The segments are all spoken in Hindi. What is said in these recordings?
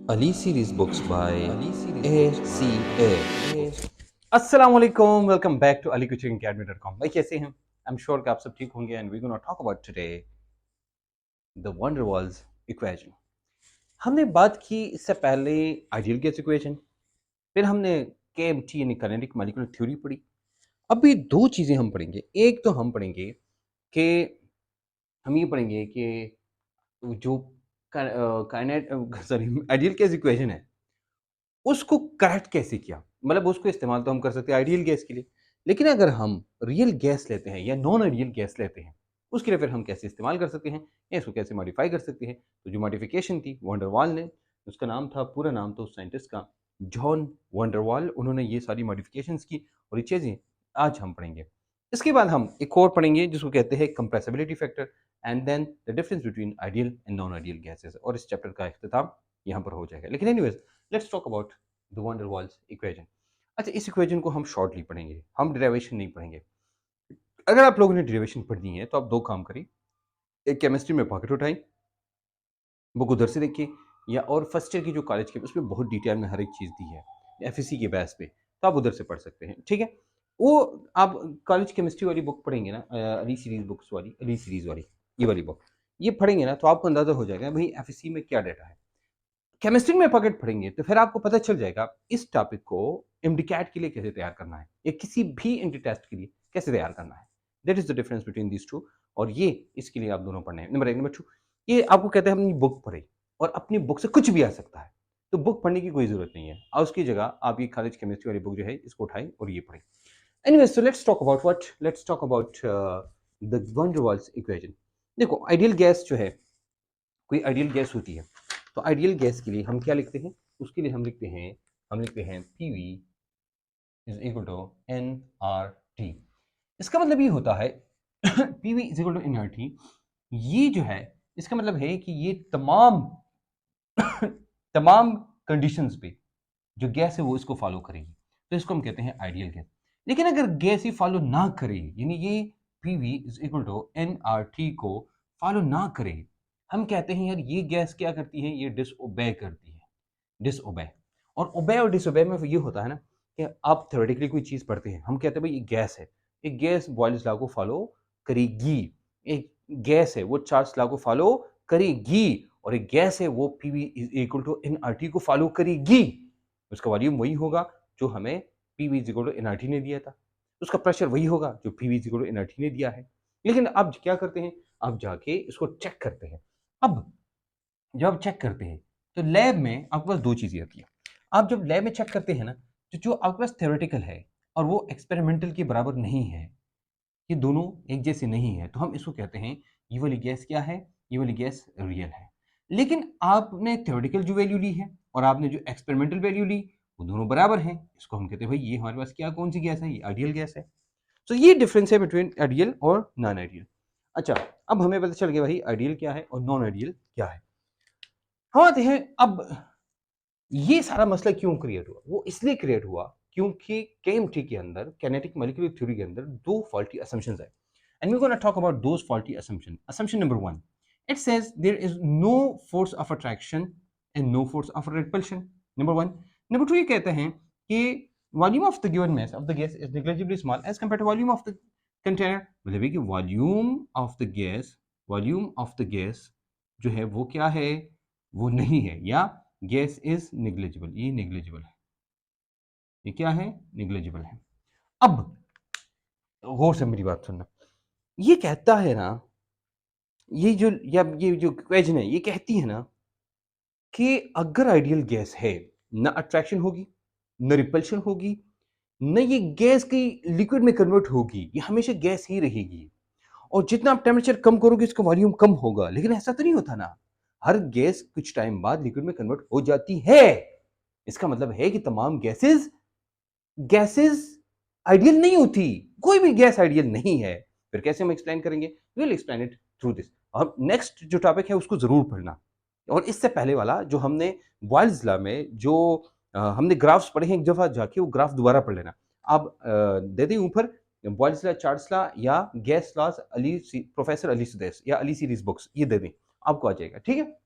Ali series books by ACA. अस्सलाम वालेकुम, वेलकम बैक टू alikuchingacademy.com. भाई कैसे हैं? आई एम श्योर कि आप सब ठीक होंगे and we gonna talk about today the van der Waals equation. हमने बात की इससे पहले आइडियल गैस इक्वेशन, फिर हमने केएमटी यानी काइनेटिक मॉलिक्यूलर थ्योरी पढ़ी. अभी दो चीज़ें हम पढ़ेंगे. एक तो हम पढ़ेंगे कि हम ये पढ़ेंगे कि जो काइनेट सॉरी आइडियल गैस इक्वेशन है उसको करेक्ट कैसे किया? मतलब उसको इस्तेमाल तो हम कर सकते हैं आइडियल गैस के लिए, लेकिन अगर हम रियल गैस लेते हैं या नॉन आइडियल गैस लेते हैं, उसके लिए फिर हम कैसे इस्तेमाल कर सकते हैं या इसको कैसे मॉडिफाई कर सकते हैं? तो जो मॉडिफिकेशन थी वंडर वाल ने, उसका नाम था, पूरा नाम था उस साइंटिस्ट का जॉन वंडर वाल, उन्होंने ये सारी मॉडिफिकेशंस की और ये चीज़ें आज हम पढ़ेंगे. इसके बाद हम एक और पढ़ेंगे जिसको कहते हैं compressibility factor and then the difference between ideal and non ideal gases, और इस चैप्टर का इख्तिताम यहाँ पर हो जाएगा. लेकिन anyways, let's talk about the van der Waals equation. अच्छा, इस इक्वेशन को हम शॉर्टली पढ़ेंगे, हम डेरिवेशन नहीं पढ़ेंगे. अगर आप लोगों ने डेरिवेशन पढ़नी है तो आप दो काम करिए. एक केमिस्ट्री में पॉकेट उठाएं, बुक उधर से देखिए, या और फर्स्ट ईयर की जो कॉलेज की उसमें बहुत डिटेल में हर एक चीज़ दी है एफएससी के बेस पे, तो आप उधर से पढ़ सकते हैं. ठीक है, वो आप कॉलेज केमिस्ट्री वाली बुक पढ़ेंगे ना, अली सीरीज बुक्स वाली, अली सीरीज वाली ये वाली बुक ये पढ़ेंगे ना, तो आपको अंदाजा हो जाएगा भाई एफएससी में क्या डाटा है. केमिस्ट्री में पॉकेट पढ़ेंगे तो फिर आपको पता चल जाएगा इस टॉपिक को एमडीकैट के लिए कैसे तैयार करना है या किसी भी एंटी टेस्ट के लिए कैसे तैयार करना है. That is the difference between these two. और ये इसके लिए आप दोनों पढ़ने हैं. नंबर एक. नंबर टू, ये आपको कहते हैं अपनी बुक पढ़े, और अपनी बुक से कुछ भी आ सकता है, तो बुक पढ़ने की कोई जरूरत नहीं है. और उसकी जगह आप ये कॉलेज केमिस्ट्री वाली बुक जो है इसको उठाएं और ये पढ़ें. Anyway, so let's talk about what, let's talk about the van der Waals equation. देखो, आइडियल गैस जो है, कोई आइडियल गैस होती है, तो आइडियल गैस के लिए हम क्या लिखते हैं? उसके लिए हम लिखते हैं P V is equal to n R T. इसका मतलब ये होता है P V is equal to n R T. ये जो है, इसका मतलब है कि ये तमाम तमाम कंडीशंस पे जो गैस है वो इसको फॉलो करेगी, तो इसको हम कहते हैं आइडियल गैस. लेकिन अगर गैस ही फॉलो ना करे, यानी ये P V is equal to n R T को फॉलो ना करे, हम कहते हैं यार ये गैस क्या करती है, ये डिसओबे करती है. डिसओबे. और ओबे और डिसओबे में ये होता है ना कि आप थ्योरेटिकली कोई चीज़ पढ़ते हैं, हम कहते हैं भाई ये गैस है, एक गैस बॉयल्स लॉ को फॉलो करेगी. एक गैस है वो चार्ल्स लॉ को फॉलो करेगी, और एक गैस है वो P V is equal to n R T को फॉलो करेगी. उसका वॉल्यूम वही होगा जो हमें P V is equal to n R T ने दिया था, उसका प्रेशर वही होगा जो P V is equal to n R T ने दिया है. लेकिन अब क्या करते हैं, अब जाके इसको चेक करते हैं. अब जब आप चेक करते हैं तो लैब में आपके पास दो चीज़ें आती हैं. आप जब लैब में चेक करते हैं ना, तो जो आपके पास थ्योरेटिकल है और वो एक्सपेरिमेंटल के बराबर नहीं है, ये दोनों एक जैसे नहीं है, तो हम इसको कहते हैं ये वाली गैस क्या है, ये वाली गैस रियल है. लेकिन आपने थ्योरेटिकल जो वैल्यू ली है और आपने जो एक्सपेरिमेंटल वैल्यू ली, वो दोनों बराबर हैं, इसको हम कहते हैं भाई ये हमारे पास क्या, कौन सी गैस है, ये आइडियल गैस है. तो ये डिफरेंस है बिटवीन आइडियल और नॉन आइडियल. अच्छा, अब हमें पता चल गया भाई आइडियल क्या है और नॉन आइडियल क्या है. हम आते हैं अब, ये सारा मसला क्यों क्रिएट हुआ? वो इसलिए क्रिएट हुआ क्योंकि केएमटी के अंदर, काइनेटिक मॉलिक्यूलर थ्योरी के अंदर दो फॉल्टी असम्पशंस है. And we gonna talk about those faulty assumption. Assumption number 1, it says there is no force of attraction and no force of repulsion. Number 1. Number 2 ये कहते हैं कि volume of the given mass of the gas is negligibly small as compared to volume of the container. मतलब है कि वॉल्यूम ऑफ द गैस जो है वो क्या है, वो नहीं है, या गैस इज नेग्लिजिबल, ये नेग्लिजिबल है. ये क्या है? नेग्लिजिबल है. अब गौर से मेरी बात सुनना. ये कहता है ना, ये जो इक्वेशन है ये कहती है ना कि अगर आइडियल गैस है, ना अट्रैक्शन होगी, न रिपल्शन होगी, न ये गैस की लिक्विड में कन्वर्ट होगी, ये हमेशा गैस ही रहेगी. और जितना आप टेम्परेचर कम करोगे इसका वॉल्यूम कम होगा. लेकिन ऐसा तो नहीं होता ना, हर गैस कुछ टाइम बाद लिक्विड में कन्वर्ट हो जाती है. इसका मतलब है कि तमाम गैसेस आइडियल नहीं होती, कोई भी गैस आइडियल नहीं है. फिर कैसे हम एक्सप्लेन करेंगे? We will explain it through this. अब नेक्स्ट जो टॉपिक है उसको जरूर पढ़ना. और इससे पहले वाला जो हमने बॉयल्स लॉ में जो हमने ग्राफ्स पढ़े हैं, एक दफा जाके वो ग्राफ दोबारा पढ़ लेना. आप दे दें ऊपर बॉयल्स लॉ, चार्ल्स लॉ या गैस लॉज, प्रोफेसर अली सुदेस या अली सीरीज बुक्स, ये दे दें, आपको आ जाएगा. ठीक है.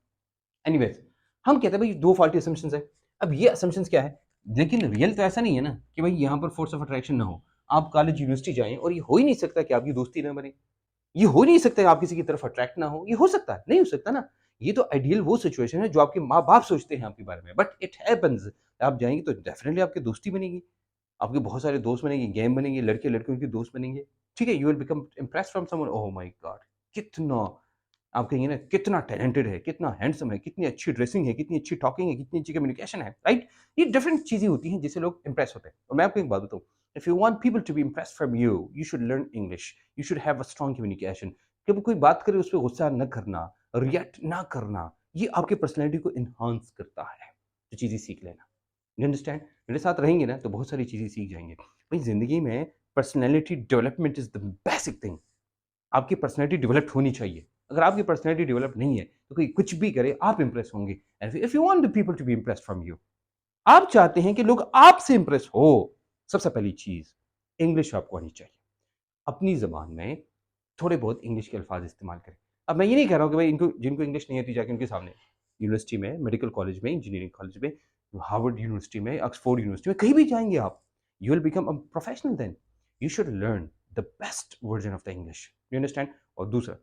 एनीवेज, हम कहते हैं भाई दो फाल्टी असम्पशंस है। अब ये असम्पशंस क्या है, लेकिन रियल तो ऐसा नहीं है ना कि भाई यहाँ पर फोर्स ऑफ अट्रैक्शन ना हो। आप कॉलेज यूनिवर्सिटी जाएं और ये हो ही नहीं सकता कि आपकी दोस्ती ना बने, ये हो नहीं सकता कि आप किसी की तरफ अट्रैक्ट ना हो, ये हो सकता है? नहीं हो सकता ना। ये तो आइडियल वो सिचुएशन है जो आपके माँ-बाप सोचते हैं आपके बारे में, बट इट हैपेंस। आप जाएँगे तो डेफिनिटली आपकी दोस्ती बनेगी, आपके बहुत सारे दोस्त बनेंगे, गैंग बनेंगे, लड़के-लड़कियों के दोस्त बनेंगे, ठीक है? You will become impressed from someone, oh my God! कितना आप कहेंगे ना कितना टैलेंटेड है, कितना हैंडसम है, कितनी अच्छी ड्रेसिंग है, कितनी अच्छी टॉकिंग है, कितनी अच्छी कम्युनिकेशन है, राइट? ये डिफरेंट चीज़ें होती हैं जिससे लोग इम्प्रेस होते हैं। और मैं आपको एक बात बताऊँ, if you want people to be impressed from you, you should learn English, you should have a strong communication. जब कोई बात करे उस पे गुस्सा ना करना, रिएक्ट ना करना, ये आपकी पर्सनैलिटी को एनहांस करता है। तो चीज़ें सीख लेना। You understand? मेरे साथ रहेंगे ना तो बहुत सारी चीज़ें सीख जाएँगे। भाई ज़िंदगी में personality development is the basic thing. आपकी पर्सनैलिटी डेवलप्ड होनी चाहिए। अगर आपकी पर्सनैलिटी डेवलप नहीं है, तो कोई कुछ भी करे, आप इम्प्रेस होंगे। And if you want the people to be impressed from you, आप चाहते हैं कि लोग आपसे इम्प्रेस हो, सबसे पहली चीज़ इंग्लिश आपको आनी चाहिए। अपनी ज़बान में थोड़े बहुत इंग्लिश के अल्फाज़ इस्तेमाल करें। अब मैं ये नहीं कह रहा हूँ कि भाई इनको जिनको इंग्लिश नहीं आती जाके उनके सामने यूनिवर्सिटी में, मेडिकल कॉलेज में, इंजीनियरिंग कॉलेज में, हार्वर्ड यूनिवर्सिटी में, ऑक्सफोर्ड यूनिवर्सिटी में, कहीं भी जाएँगे आप, you will become a professional then. You should learn the best version of the English. You understand? और दूसरा,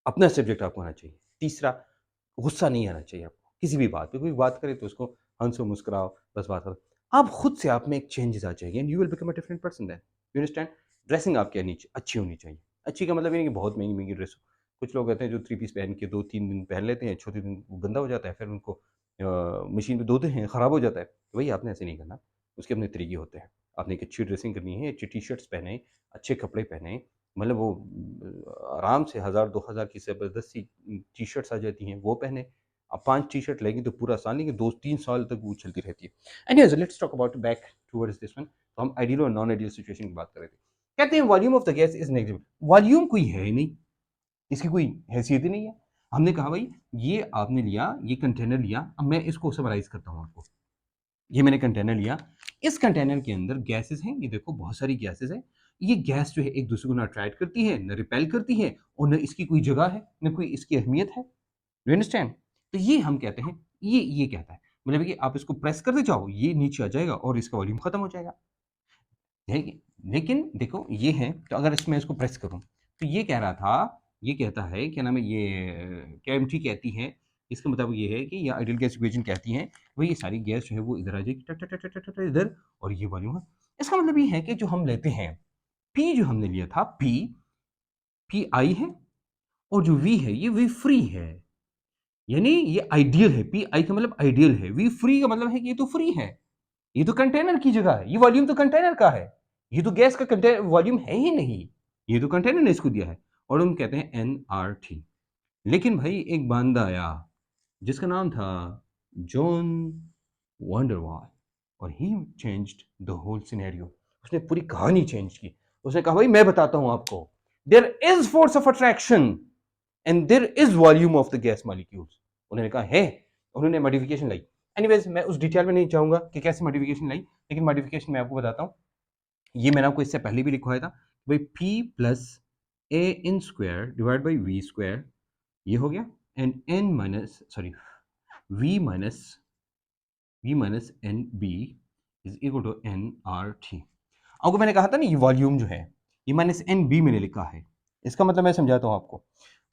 अपना सब्जेक्ट आपको आना चाहिए। तीसरा, गुस्सा नहीं आना चाहिए आपको, किसी भी बात पे। कोई बात करे तो उसको हँसो, मुस्कुराओ, बस बात खत्म। आप खुद से आप में एक चेंजेज़ आ जाएगी and you will become a different person then. You understand? Dressing आपकी आनी अच्छी होनी चाहिए। अच्छी का मतलब ये नहीं कि बहुत महँगी-महँगी ड्रेस हो। कुछ लोग होते हैं जो थ्री पीस पहन के 2-3 दिन पहन लेते हैं, चौथे दिन वो गंदा हो जाता है, फिर उनको मशीन पे धोते हैं, खराब हो जाता है। तो भई आपने ऐसे नहीं करना, उसके अपने तरीके होते हैं। आपने एक अच्छी ड्रेसिंग करनी है, अच्छी टी-शर्ट्स पहने, अच्छे कपड़े पहने, मतलब वो आराम से 1000-2000 की ज़बरदस्ती टी-शर्ट्स आ जाती हैं, वो पहने। आप 5 टी-शर्ट लेंगे तो पूरा साल, लेकिन 2-3 साल तक वो चलती रहती है। Anyways let's talk about back towards this one. तो हम आइडियल और नॉन आइडियल सिचुएशन की बात कर रहे थे। कहते हैं volume of the gas is negligible. Volume कोई है ही नहीं, इसकी कोई हैसियत ही नहीं है। हमने कहा भाई ये आपने लिया, ये कंटेनर लिया, अब मैं इसको समराइज़ करता हूँ आपको। ये मैंने कंटेनर लिया, इस कंटेनर के अंदर गैसेज़ हैं, ये देखो बहुत सारी गैसेज़ हैं। ये गैस जो है एक दूसरे को ना अट्रैक्ट करती है, ना रिपेल करती है और ना इसकी कोई जगह है, ना कोई इसकी अहमियत है। You understand? तो ये हम कहते हैं, ये कहता है, मतलब कि आप इसको प्रेस करते जाओ, ये नीचे आ जाएगा और इसका वॉल्यूम खत्म हो जाएगा। देखिए, लेकिन देखो ये है, तो अगर इसमें इसको प्रेस करूँ, तो ये कह रहा था, ये कहता है क्या नाम है ये केएमटी कहती है, इसका मतलब ये है कि या आइडियल गैस इक्वेशन कहती है, भई ये सारी गैस जो है वो इधर आ जाएगी टक, टक, टक, टक, टक, टक इधर और ये वॉल्यूम है। इसका मतलब ये है कि जो हम लेते हैं, P जो हमने लिया था P I है और जो V है, ये V फ्री है। यानी ये आइडियल है, पी आई का मतलब आइडियल है, वी फ्री का मतलब है कि ये तो फ्री है, ये तो कंटेनर की जगह है, ये वॉल्यूम तो कंटेनर का है, ये तो गैस का कंटेनर वॉल्यूम है ही नहीं, ये तो कंटेनर ने इसको दिया है। और हम कहते हैं एनआरटी। लेकिन भाई एक बंदा आया जिसका नाम था जॉन वंडरवॉल और ही चेंज्ड द होल सिनेरियो। उसने पूरी कहानी चेंज की। उसने कहा भाई मैं बताता हूं आपको, there is force of attraction and there is volume of the gas molecules. उन्होंने कहा है, उन्होंने मॉडिफिकेशन लाई। एनीवेज मैं उस डिटेल में नहीं चाहूंगा कि कैसे मॉडिफिकेशन लाई, लेकिन मॉडिफिकेशन मैं आपको बताता हूँ। ये मैंने आपको इससे पहले भी लिखवाया था, भाई P plus a n square divide by V square, ये हो गया, and n minus sorry V minus n b is equal to n R T. आपको मैंने कहा था ना ये वॉल्यूम जो है, ये माइनस एन बी मैंने लिखा है, इसका मतलब मैं समझाता हूँ आपको।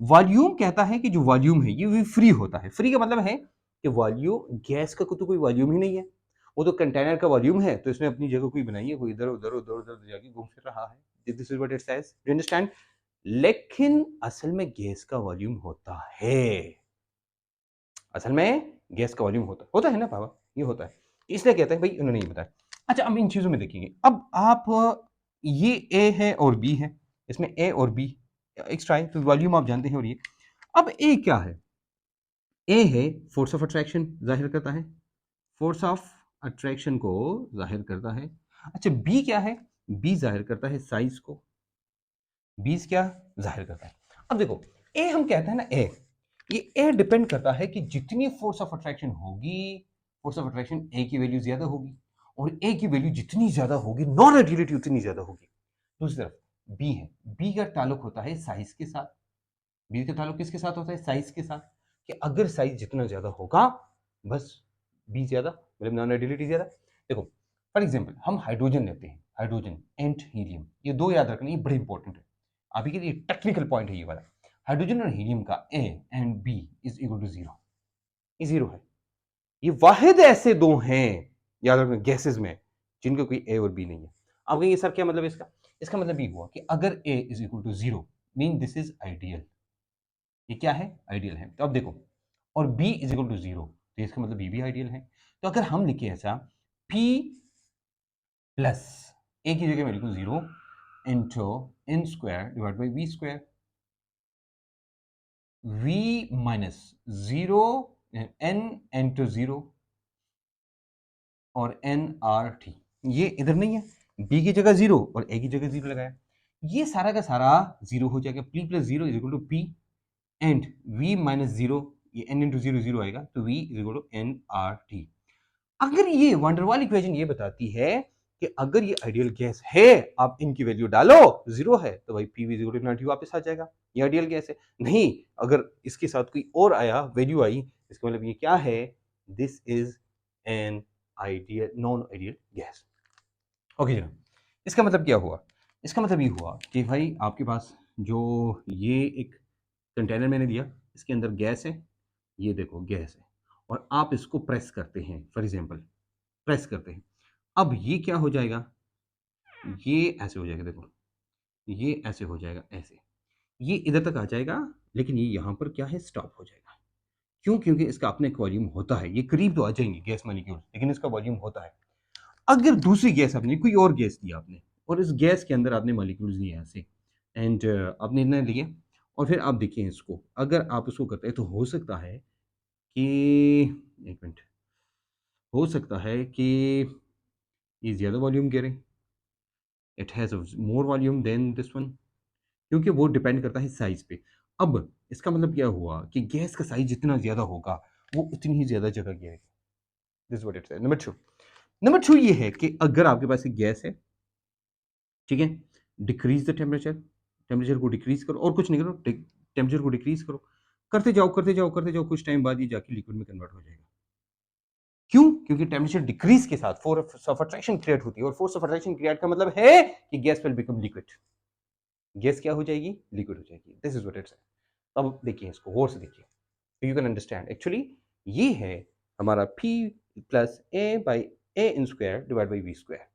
वॉल्यूम कहता है कि जो वॉल्यूम है ये भी फ्री होता है। फ्री का मतलब है कि वॉल्यूम गैस का तो कोई वॉल्यूम ही नहीं है, वो तो कंटेनर का वॉल्यूम है, तो इसने अपनी जगह कोई बनाई है, कोई इधर उधर उधर उधर जाके घूम फिर रहा है। This is what it says, you understand? लेकिन असल में गैस का वॉल्यूम होता है, असल में गैस का वॉल्यूम होता है ना पापा, ये होता है। इसलिए कहते हैं भाई उन्होंने ये बताया। अच्छा अब इन चीजों में देखेंगे, अब आप ये ए है और बी है, इसमें ए और बी एक्स्ट्रा है, तो वॉल्यूम आप जानते हैं। और ये अब ए क्या है, ए है फोर्स ऑफ अट्रैक्शन जाहिर करता है, फोर्स ऑफ अट्रैक्शन को जाहिर करता है। अच्छा बी क्या है, बी जाहिर करता है साइज को, बी क्या जाहिर करता है। अब देखो ए हम कहते हैं ना ए, ये ए डिपेंड करता है कि जितनी फोर्स ऑफ अट्रैक्शन होगी, फोर्स ऑफ अट्रैक्शन ए की वैल्यू ज्यादा होगी, और ए की वैल्यू जितनी ज्यादा होगी नॉन आइडियलिटी उतनी ज्यादा होगी। दूसरी तरफ बी है, बी का ताल्लुक होता है साइज के साथ, बी का ताल्लुक किसके साथ होता है, साइज के साथ। कि अगर साइज जितना ज्यादा होगा बस बी ज्यादा, मतलब नॉन आइडियलिटी ज्यादा। देखो फॉर एग्जाम्पल हम हाइड्रोजन लेते हैं, हाइड्रोजन एंड हीलियम, ये दो याद रखना, ये बड़े इंपॉर्टेंट है अभी के लिए, टेक्निकल पॉइंट है ये वाला। हाइड्रोजन और हीलियम का a and b is equal to zero, ये जीरो है। ये वाहिद ऐसे दो हैं याद रखना गैसेस में जिनका कोई ए और बी नहीं है। अब कहेंगे सर क्या मतलब इसका, इसका मतलब ये हुआ कि अगर a is equal to zero mean this is ideal, ये क्या है आइडियल है। तो अब देखो, और b is equal to zero तो इसका मतलब बी भी आइडियल है। तो अगर हम लिखे ऐसा p प्लस ए की जगह मैं लिखूं zero into n square divide by V square, v minus zero n into zero और एन आर टी, ये इधर नहीं है, b की जगह जीरो और a की जगह जीरो लगाया, ये सारा का सारा जीरो हो जाएगा। p plus zero is equal to p and v minus zero, ये n इंटू जीरो जीरो आएगा तो v is equal to n R T. अगर ये वंडरवाल इक्वेशन ये बताती है कि अगर ये आइडियल गैस है आप इनकी वैल्यू डालो जीरो है तो भाई पी वी जीरो नाइनटी वापस आ जाएगा, ये आइडियल गैस है। नहीं अगर इसके साथ कोई और आया वैल्यू आई, इसका मतलब ये क्या है, this is an ideal non ideal gas. Okay जनाब, इसका मतलब क्या हुआ, इसका मतलब ये हुआ कि भाई आपके पास जो ये एक कंटेनर मैंने दिया, इसके अंदर गैस है, ये देखो गैस है, और आप इसको प्रेस करते हैं, फॉर एग्जांपल प्रेस करते हैं, अब ये क्या हो जाएगा, ये ऐसे हो जाएगा, देखो ये ऐसे हो जाएगा, ऐसे ये इधर तक आ जाएगा, लेकिन ये यहाँ पर क्या है स्टॉप हो जाएगा। क्यों, क्योंकि इसका अपने एक वॉल्यूम होता है, ये करीब तो आ जाएंगे गैस मॉलिक्यूल लेकिन इसका वॉल्यूम होता है। अगर दूसरी गैस आपने, कोई और गैस दिया आपने, और इस गैस के अंदर आपने मॉलिक्यूल्स दिए ऐसे एंड आपने इतना लिए, और फिर आप देखिए इसको, अगर आप उसको करते हैं तो हो सकता है कि, एक मिनट, हो सकता है कि ये ज़्यादा वॉल्यूम कह रहे हैं, it has more volume than this one, क्योंकि वो डिपेंड करता है साइज पे। अब इसका मतलब क्या हुआ कि गैस का साइज जितना ज़्यादा होगा वो उतनी ही ज़्यादा जगह घेरेगा। This what it said. Number two ये है कि अगर आपके पास एक गैस है, ठीक है, डिक्रीज द टेम्परेचर, टेम्परेचर को डिक्रीज करो, और कुछ नहीं करो, टेम्परेचर को डिक्रीज करो, करते जाओ करते जाओ करते जाओ, कुछ टाइम बाद ये जाके लिक्विड में कन्वर्ट हो जाएगा। क्यों, क्योंकि टेम्परेचर डिक्रीज के साथ फोर्स ऑफ अट्रैक्शन क्रिएट होती है, और फोर्स ऑफ अट्रैक्शन क्रिएट का मतलब है कि gas will become liquid, gas क्या हो जाएगी, लिक्विड हो जाएगी। This is what it's. अब देखिए इसको गौर से देखिए, यू कैन अंडरस्टैंड एक्चुअली ये है हमारा p plus a by a n square divide by V square.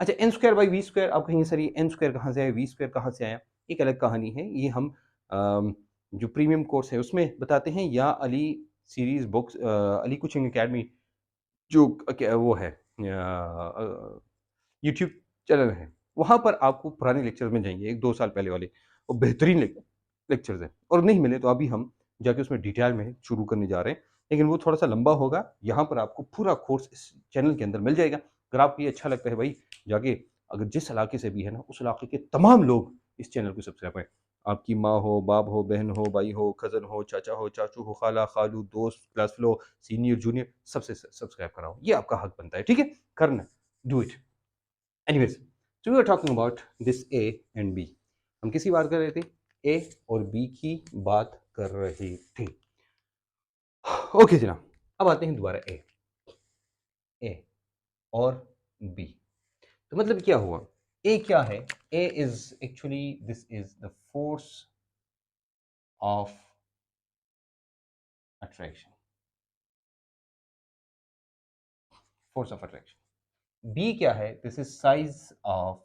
अच्छा n square by V square, आप कहेंगे सर ये एन स्क्वायर कहाँ से आया, वी स्क्वायर कहाँ से आया, एक अलग कहानी है, ये हम जो प्रीमियम कोर्स है उसमें बताते हैं, या Ali series books, Ali coaching academy जो वो है यूट्यूब चैनल है, वहाँ पर आपको पुराने लेक्चर में जाएंगे, एक दो साल पहले वाले, वो बेहतरीन लेक्चर्स हैं, और नहीं मिले तो अभी हम जाके उसमें डिटेल में शुरू करने जा रहे हैं, लेकिन वो थोड़ा सा लंबा होगा। यहाँ पर आपको पूरा कोर्स इस चैनल के अंदर मिल जाएगा। अगर आपको ये अच्छा लगता है भाई, जाके अगर जिस इलाके से भी है ना, उस इलाके के तमाम लोग इस चैनल को सब्सक्राइब करें। आपकी माँ हो, बाप हो, बहन हो, भाई हो, कज़न हो, चाचा हो, चाचू हो, खाला खालू, दोस्त, क्लास फेलो, सीनियर जूनियर, सबसे सब्सक्राइब कराओ, ये आपका हक बनता है, ठीक है, करना, do it. Anyways, so we are talking about this a and b, हम किसकी बात कर रहे थे, ए और बी की बात कर रहे थे। ओके जनाब, अब आते हैं दोबारा ए और बी। तो मतलब क्या हुआ, ए क्या है, a is actually this is the force of attraction, force of attraction. B क्या है, this is size of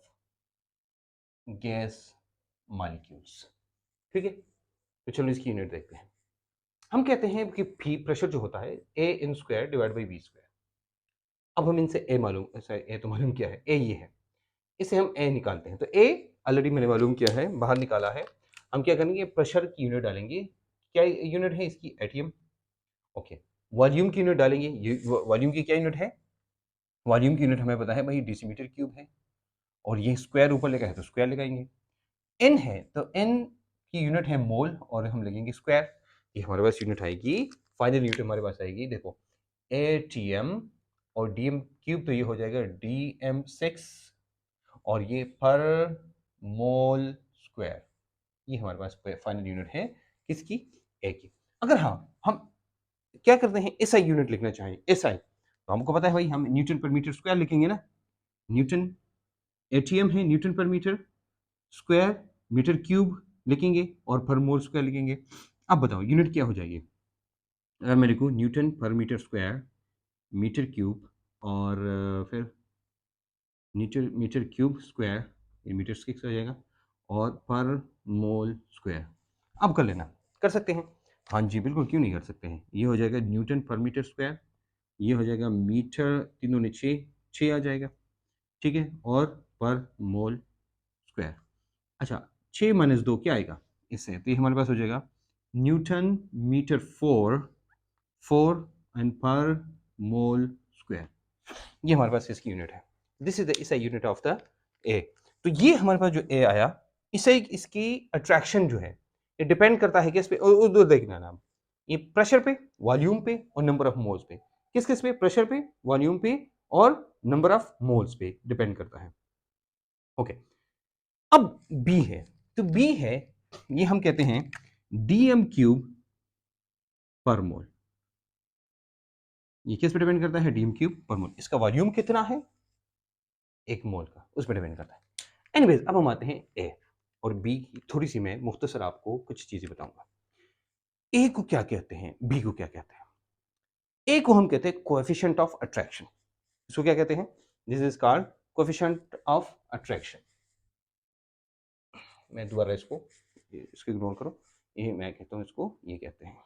gas molecules, ठीक है। तो चलो इसकी यूनिट देखते हैं। हम कहते हैं कि पी प्रेशर जो होता है a n square divide by b square. अब हम इनसे ए मालूम, ऐसा ए तो मालूम क्या है, ए ये है, इसे हम ए निकालते हैं। तो ए ऑलरेडी मैंने मालूम किया है, बाहर निकाला है। हम क्या करेंगे, प्रेशर की यूनिट डालेंगे, क्या यूनिट है इसकी, एटीएम। ओके, वॉल्यूम की यूनिट डालेंगे, वॉल्यूम की क्या यूनिट है, वॉल्यूम की यूनिट हमें पता है भाई डेसीमीटर क्यूब है, और ये स्क्वायर ऊपर लगा है तो स्क्वायर लगाएंगे। एन है तो एन की यूनिट है मोल, और हम लगेंगे स्क्वायर, ये हमारे पास यूनिट आएगी, फाइनल यूनिट हमारे पास आएगी, देखो एटीएम और डीएम क्यूब, तो ये हो जाएगा DM6, और ये पर मोल स्क्वायर, ये हमारे पास फाइनल यूनिट है किसकी, ए की। अगर हाँ हम क्या करते हैं, एसआई यूनिट लिखना चाहिए, एसआई तो हमको पता है भाई, हम न्यूटन पर मीटर स्क्वायर लिखेंगे ना, न्यूटन एटीएम है, न्यूटन पर मीटर स्क्वायर, मीटर क्यूब लिखेंगे और पर मोल स्क्वायर लिखेंगे। अब बताओ यूनिट क्या हो जाएगी, अगर मेरे को न्यूटन पर मीटर स्क्वायर, मीटर क्यूब और फिर मीटर मीटर क्यूब स्क्वायर, ये मीटर स्क्वायर हो जाएगा, और पर मोल स्क्वायर। अब कर लेना, कर सकते हैं, हाँ जी बिल्कुल, क्यों नहीं कर सकते हैं। ये हो जाएगा न्यूटन पर मीटर स्क्वायर, ये हो जाएगा मीटर, तीनों ने छः, छः आ जाएगा, ठीक है, और पर मोल स्क्वायर। अच्छा, 6 माइनस 2 क्या आएगा इससे, तो ये हमारे पास हो जाएगा न्यूटन मीटर फोर एंड पर मोल स्क्वायर। ये हमारे पास इसकी यूनिट है, दिस इज द इस यूनिट ऑफ द ए। तो ये हमारे पास जो ए आया, इसे इसकी अट्रैक्शन जो है ये डिपेंड करता है किस पे, उधर देखना नाम, ये प्रेशर पे, वॉल्यूम पे और नंबर ऑफ मोल्स पे। किस किस पे, प्रेशर पे, वॉल्यूम पे और नंबर ऑफ मोल्स पे डिपेंड करता है। ओके, अब बी है, तो बी है, ये हम कहते हैं डीएम क्यूब पर मोल। ये किस पे डिपेंड करता है, डीएम क्यूब पर मोल। इसका वॉल्यूम कितना है, 1 मोल का, उस पर डिपेंड करता है। एनीवेज, अब हम आते हैं ए और बी की, थोड़ी सी मैं मुख्तसर आपको कुछ चीजें बताऊंगा। ए को क्या कहते हैं, बी को क्या कहते हैं। ए को हम कहते हैं कोएफिशिएंट ऑफ अट्रैक्शन, इसको क्या कहते हैं, this is called coefficient of attraction. मैं दोबारा इसको इग्नोर करो, ये मैं कहता हूं इसको, ये कहते हैं,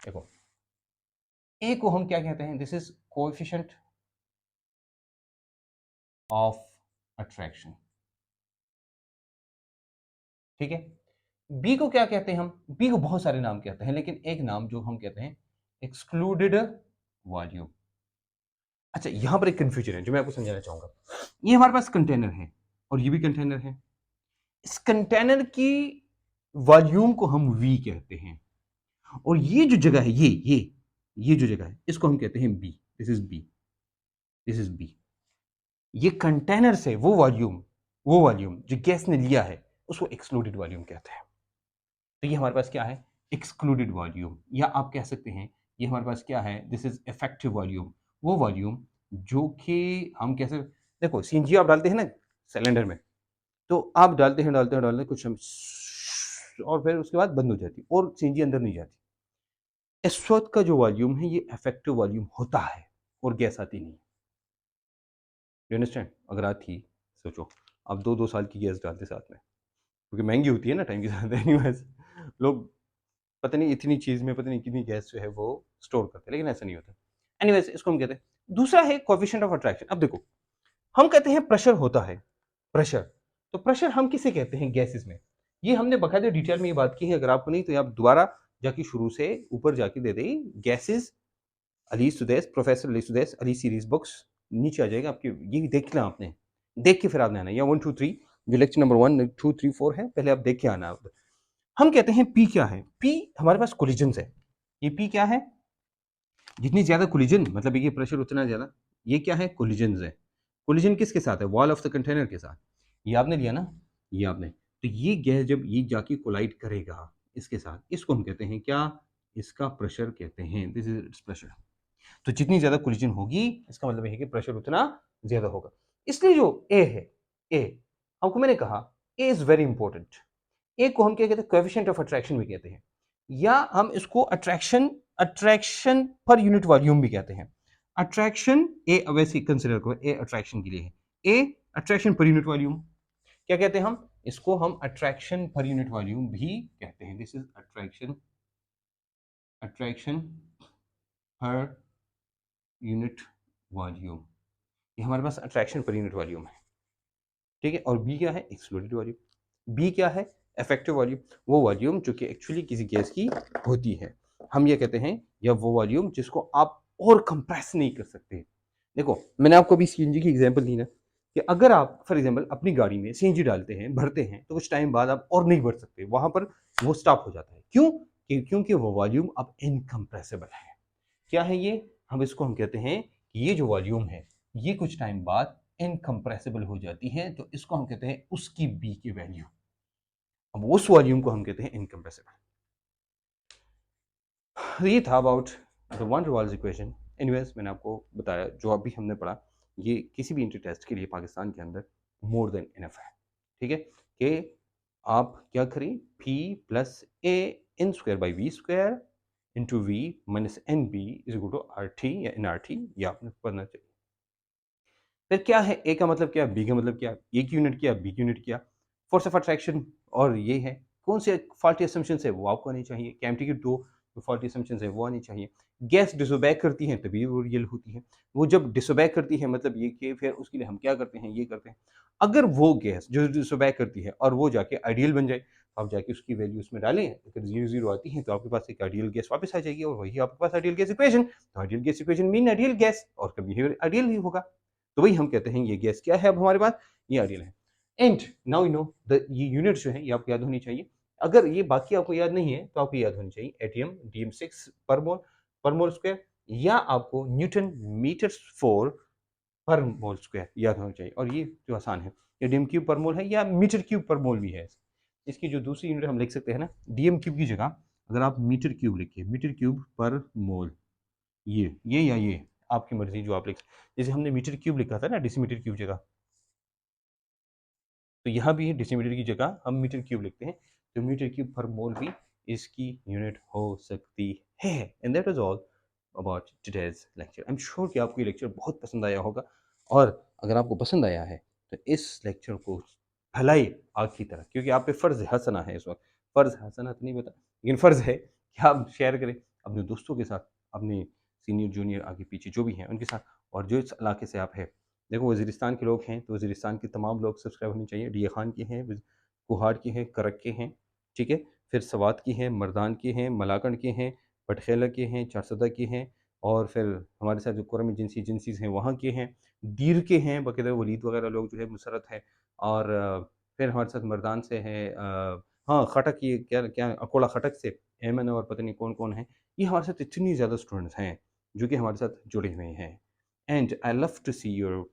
देखो ए को हम क्या कहते हैं, this is coefficient of attraction, ठीक है। बी को क्या कहते हैं हम, बी को बहुत सारे नाम कहते हैं, लेकिन एक नाम जो हम कहते हैं एक्सक्लूडेड वॉल्यूम। अच्छा, यहां पर एक कंफ्यूजन है जो मैं आपको समझाना चाहूंगा। ये हमारे पास कंटेनर है और ये भी कंटेनर है, इस कंटेनर की वॉल्यूम को हम वी कहते हैं, और ये जो जगह है, ये जो जगह है, इसको हम कहते हैं b, this is b, this is b. ये कंटेनर से वो वॉल्यूम जो गैस ने लिया है, उसको एक्सक्लूडेड वॉल्यूम कहते हैं। तो ये हमारे पास क्या है, एक्सक्लूडेड वॉल्यूम, या आप कह सकते हैं ये हमारे पास क्या है, दिस इज इफेक्टिव वॉल्यूम, वो वॉल्यूम जो कि हम कैसे, देखो सीएनजी आप डालते हैं ना सिलेंडर में, तो आप डालते हैं कुछ और फिर उसके बाद बंद हो जाती है और सीएनजी अंदर नहीं जाती। इस वक्त का जो वॉल्यूम है ये इफेक्टिव वॉल्यूम होता है और गैस आती नहीं। यू अंडरस्टैंड, अगर आती, सोचो आप 2-2 साल की गैस डालते साथ में, क्योंकि महंगी होती है ना टाइम के साथ, एनीवेज लोग पता नहीं इतनी चीज में पता नहीं कितनी गैस जो है वो स्टोर करते हैं, लेकिन ऐसा नहीं होता। एनीवेज, इसको हम कहते हैं, दूसरा है कोएफिशिएंट ऑफ अट्रैक्शन। अब देखो, हम कहते हैं प्रेशर होता है, प्रेशर, तो प्रेशर हम किसे कहते हैं गैसेस में, ये हमने बकायदे डिटेल में ये बात की है, अगर आपको नहीं तो आप दोबारा जाके शुरू से ऊपर जाके दे दे gases, Ali Sudesh, professor Ali Sudesh, Ali series books, नीचे आ जाएगा आपके, ये देख लेना आपने, देख के फिर आपने आना, या 1 2 3 जो लेक्चर नंबर 1 2 3 4 है, पहले आप देख के आना। हम कहते हैं पी क्या है, पी हमारे पास कोलिजन्स है, ये पी क्या है, जितनी ज्यादा कोलिजन मतलब ये प्रेशर उतना ज्यादा, ये क्या है, कोलिजन्स है। कोलिजन किसके साथ है, वॉल ऑफ द कंटेनर के साथ, ये आपने लिया ना, ये आपने, तो ये गैस जब ये जाके कोलाइड करेगा इसके साथ, इसको हम कहते हैं क्या, इसका प्रेशर कहते हैं, दिस इज इट्स प्रेशर। तो जितनी ज्यादा कोलिजन होगी इसका मतलब है कि प्रेशर उतना ज्यादा होगा। इसलिए जो ए है, ए, आपको मैंने कहा ए इज वेरी इंपॉर्टेंट। ए को हम क्या कहते हैं, कोएफिशिएंट ऑफ अट्रैक्शन भी कहते हैं, या हम इसको attraction attraction per unit volume भी कहते हैं। अट्रैक्शन ए वैसे कंसीडर करो, ए अट्रैक्शन के लिए है, ए अट्रैक्शन पर यूनिट वॉल्यूम क्या कहते हैं हम, इसको हम अट्रैक्शन पर यूनिट वॉल्यूम भी कहते हैं, this is attraction, attraction per unit volume, ये हमारे पास अट्रैक्शन पर यूनिट वॉल्यूम है, ठीक है। और बी क्या है, एक्सक्लूडेड वॉल्यूम। बी क्या है, इफेक्टिव वॉल्यूम, वो वॉल्यूम जो कि एक्चुअली किसी गैस की होती है, हम ये कहते हैं, या वो वॉल्यूम जिसको आप और कंप्रेस नहीं कर सकते। देखो मैंने आपको अभी सीएनजी की एग्जांपल दी ना, कि अगर आप फॉर एग्जांपल अपनी गाड़ी में सीएनजी डालते हैं, भरते हैं, तो कुछ टाइम बाद आप और नहीं भर सकते, वहां पर वो स्टॉप हो जाता है। क्यों, क्योंकि वो वॉल्यूम अब इनकम्प्रेसिबल है। क्या है ये, हम इसको हम कहते हैं कि ये जो वॉल्यूम है ये कुछ टाइम बाद इनकम्प्रेसिबल हो जाती है, तो इसको हम कहते हैं उसकी बी की वैल्यू। अब उस वॉल्यूम को हम कहते हैं इनकम्प्रेसिबल। ये था about the van der Waals equation. Anyways, मैंने आपको बताया जो अभी हमने पढ़ा, ये किसी भी इंट्री टेस्ट के लिए पाकिस्तान के अंदर मोर देन इनफ है। ठीक है, कि आप क्या करें, p plus a n square by V square into V minus n b is equal to R T या एन आर टी, ये आपने पढ़ना चाहिए। फिर क्या है, ए का मतलब क्या, बी का मतलब क्या, ए की यूनिट क्या, बी की यूनिट क्या, फोर्स ऑफ अट्रैक्शन, और ये है कौन से फॉल्टी असम्पशन है वो आपको आनी चाहिए, कैविटी की दो फॉल्टी असम्पशन है वो आनी चाहिए। गैस डिसोबैक करती है तभी वो रियल होती है, वो जब डिसोबैक करती है मतलब ये कि फिर उसके लिए हम क्या करते हैं, ये करते हैं। अगर वो गैस जो डिसोबैक करती है और वो जाके आइडियल बन जाए, तो आप जाके उसकी वैल्यू उसमें डालें, अगर 0 0 आती है तो आपके पास एक आइडियल गैस वापस आ जाएगी, और वही आपके पास आइडियल गैस इक्वेशन। तो ideal gas equation mean ideal gas, और कभी आइडियल ही होगा। तो वही हम कहते हैं ये गैस क्या है, अब हमारे पास ये आइडियल है। And now you know the ये यूनिट जो है ये आपको याद होनी चाहिए। अगर ये बाकी आपको याद नहीं है तो आपको याद होनी चाहिए एटीएम डीएम6 पर मोल स्क्वायर, या आपको न्यूटन मीटर फोर पर मोल स्क्वायर याद होना चाहिए। और ये जो आसान है, ये डीएम क्यूब पर मोल है या मीटर क्यूब पर मोल भी है। इसकी जो दूसरी यूनिट हम लिख सकते हैं ना, डीएम क्यूब की जगह अगर आप मीटर क्यूब लिखिए, मीटर क्यूब पर मोल, ये या ये आपकी मर्जी जो आप लिख, जैसे हमने मीटर क्यूब लिखा था ना डेसीमीटर क्यूब जगह, तो यहाँ भी डेसीमीटर की जगह हम मीटर क्यूब लिखते हैं, तो मीटर क्यूब पर मोल भी इसकी यूनिट हो सकती है। And that is all about today's lecture. I am sure कि आपको ये लेक्चर बहुत पसंद आया होगा, और अगर आपको पसंद आया है तो इस लेक्चर को फैलाइए आग की तरह, क्योंकि आप पे फ़र्ज़ हसना है इस वक्त। फ़र्ज़ हसना तो नहीं बता, लेकिन फ़र्ज़ है कि आप शेयर करें अपने दोस्तों के साथ, अपने सीनियर जूनियर आगे पीछे जो भी हैं उनके साथ, और जो इस इलाके से आप हैं। देखो वज़ीरिस्तान के लोग हैं तो वज़ीरिस्तान के तमाम लोग सब्सक्राइब होने चाहिए। डीए खान के हैं, कोहाट के हैं, करक के हैं, ठीक है, फिर सवात के हैं, मर्दान के हैं, मलाकंड के हैं, पटखेला के हैं, चारसदा के हैं, और फिर हमारे साथ जो कुरम एजेंसीज़ हैं वहाँ के हैं, दीर के हैं, बाकायदा वलीद वगैरह लोग जो है मुसरत है, और फिर हमारे साथ मर्दान से है हाँ खटक, ये क्या क्या अकोला खटक से ऐमन और पता नहीं कौन कौन है। ये हमारे साथ इतनी ज़्यादा स्टूडेंट्स हैं जो कि हमारे साथ जुड़े हुए हैं। And I love to see your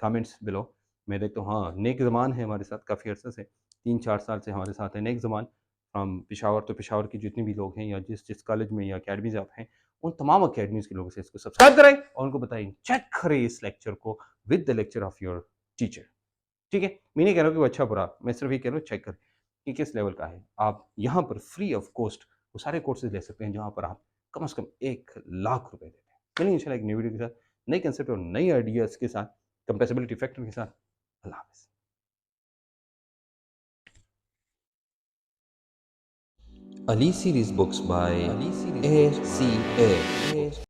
comments below. मैं देखता हूँ हाँ, नेक ज़मान है हमारे साथ काफ़ी अर्से से, 3 4 साल से हमारे साथ है नेक ज़मान फ्राम पेशावर। तो पेशावर के जितने भी लोग हैं या जिस जिस कॉलेज में या अकेडमीज आप हैं, उन तमाम अकेडमीज़ के लोगों से इसको सब्सक्राइब कराएं और उनको बताएं चेक करें इस लेक्चर को with the lecture of your teacher. ठीक है, मैं नहीं कह रहा हूँ कि वो अच्छा बुरा, मैं सिर्फ ये कह रहा हूँ चेक करें कि किस लेवल का है। आप यहाँ पर फ्री ऑफ कॉस्ट वो सारे कोर्सेज ले सकते हैं जहाँ पर आप कम से कम 1 लाख रुपए देते हैं। चलिए इंशाल्लाह एक नई वीडियो के साथ, नए कंसेप्ट और नई आइडियाज़ के साथ, कंपैसिबिलिटी फैक्टर के साथ। अल्लाह हाफ़िज़। Ali series books by ACA.